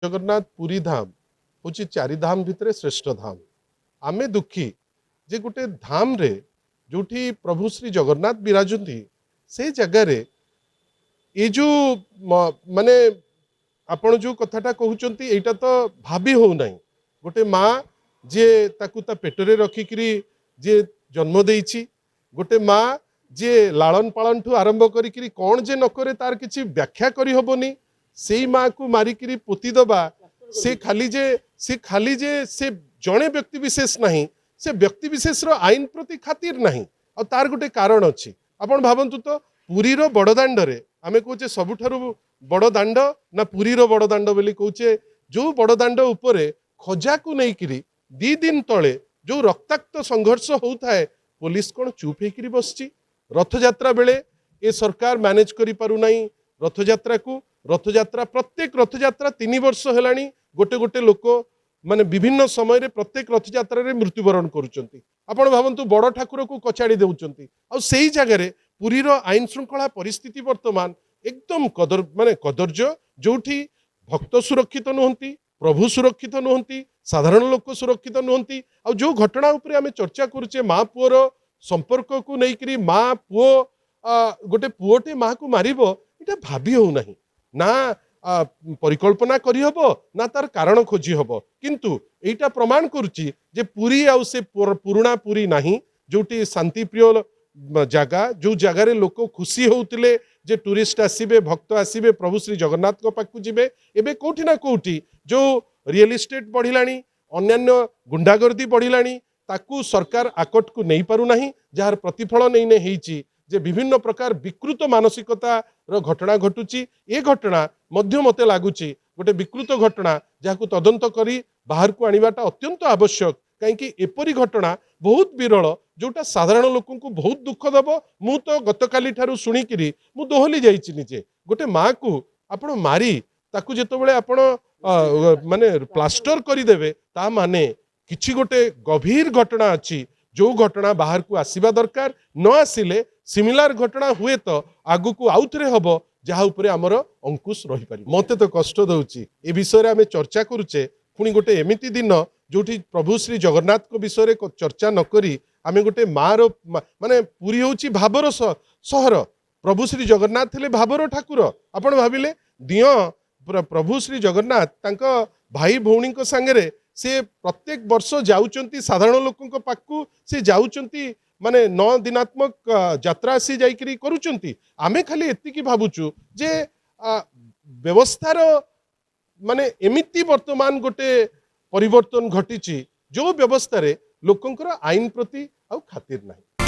जगन्नाथ पुरी धाम हूँ चारि धाम भितर श्रेष्ठ धाम। आमे दुखी जे गोटे धाम रे जोठी प्रभु श्री जगन्नाथ विराजती से जगार ये जो माने आपण जो कथाटा कहते यहाँ तो भाभी हो ना गोटे माँ जे ताकू ता पेटरे रखिकी जे जन्म देइछि गोटे माँ जे लालन पालन ठू आरंभ करी कौन जे नकरे तार किसी व्याख्या करी हबनी से माँ को मारिकी पोती दबा से खाली जे से जड़े व्यक्ति विशेष नहीं से व्यक्ति विशेष रो आईन प्रति खातिर नहीं और तार गोटे कारण अच्छी आपण भावतु तो पुरी रो बड़दाण्ड रे आमे कहचे सबुठारु बड़ दाण्ड ना पुरी रो बड़दाण्ड बोली कहचे जो बड़दाण्ड उपरे खजा को लेकिरी दी दिन तले जो रक्ताक्त संघर्ष होता है पुलिस कौन चुप होकर बसची रथयात्रा बेले ए सरकार मैनेज करि पारु नाही रथयात्रा को रथयात्रा प्रत्येक रथयात्रा 3 वर्ष हेलानी गोटे गोटे लोक माने विभिन्न समय रे प्रत्येक रथयात्रा रे मृत्युवरण करुचंती आपण भावंतु बड़ ठाकुर को कचाड़ी देउचंती आ सेही जगह रे पुरी रो आईन श्रृंखला परिस्थिति वर्तमान एकदम कदर्य जोठी भक्त सुरक्षित नुहंती प्रभु सुरक्षित नुहंती साधारण लोक सुरक्षित नुहंती आ जो घटना उपरे आमे चर्चा करूचे माँ पुअर संपर्क को लेकिरी माँ पुओ गोटे पुओटे माँ को मारिबो इटा भाभी हो नहीं ना परिकल्पना करी हबो ना तार कारण खोजी हबो किंतु एटा प्रमाण करुची जे पुरी आउ से पुराणा पुरी नहीं जोटी शांति प्रिय जगह जो जगार लोक खुशी होउतिले जे टूरिस्ट आसीबे भक्त आसीबे प्रभु श्री जगन्नाथ को पाखु जिबे एबे कोठी ना कोठी जो रियल एस्टेट बढ़िलानी अन्यान्य गुंडागर्दी बढ़िलानी ताकू सरकार आकट को नहीं पारु नहीं जार प्रतिफल नहीं ने हेची जे विभिन्न प्रकार विकृत मानसिकता रो घटना घटुची ए घटना मध्य मते लागुची गोटे विकृत घटना जहां तदंत करी बाहर को आनिबाटा अत्यंत आवश्यक कहीं एपरी घटना बहुत विरल जोटा साधारण लोक को बहुत दुख दब मु तो गतकाली ठारू शुणिकी मु दोहली जाइछि निजे गोटे माँ को आपण मारी ताकू जेतबेले आपण माने प्लास्टर करदेवे ता माने किछि गोटे गभीर घटना अच्छी जो घटना बाहर को आसीबा दरकार न आसिले सिमिलार घटना हुए तो आगु को आउ थे हम जहाँ उपरे आमर अंकुश रही पारि मते तो कष्ट दउची ए विषय आमे चर्चा करूचे पुणी गोटे एमिति दिन जोठी प्रभु श्री जगन्नाथ को विषय चर्चा न करी आमे गोटे माँ माने पुरी होची भावर सहर प्रभु श्री जगन्नाथ थे भावर ठाकुर आपण भाविले दियो प्रभु श्री जगन्नाथ तांको भाई भौणी सांगे से प्रत्येक वर्ष जाउचंती साधारण लोक पाखु से जाउचंती माने 9 दिनात्मक यात्रा आसी जाइकरी करूचंती आमे खाली एतिकी भाबुचु जे व्यवस्थार माने एमिति वर्तमान गोटे परिवर्तन घटिची जो व्यवस्था रे लोकंकर आईन प्रति आ खातिर नहीं।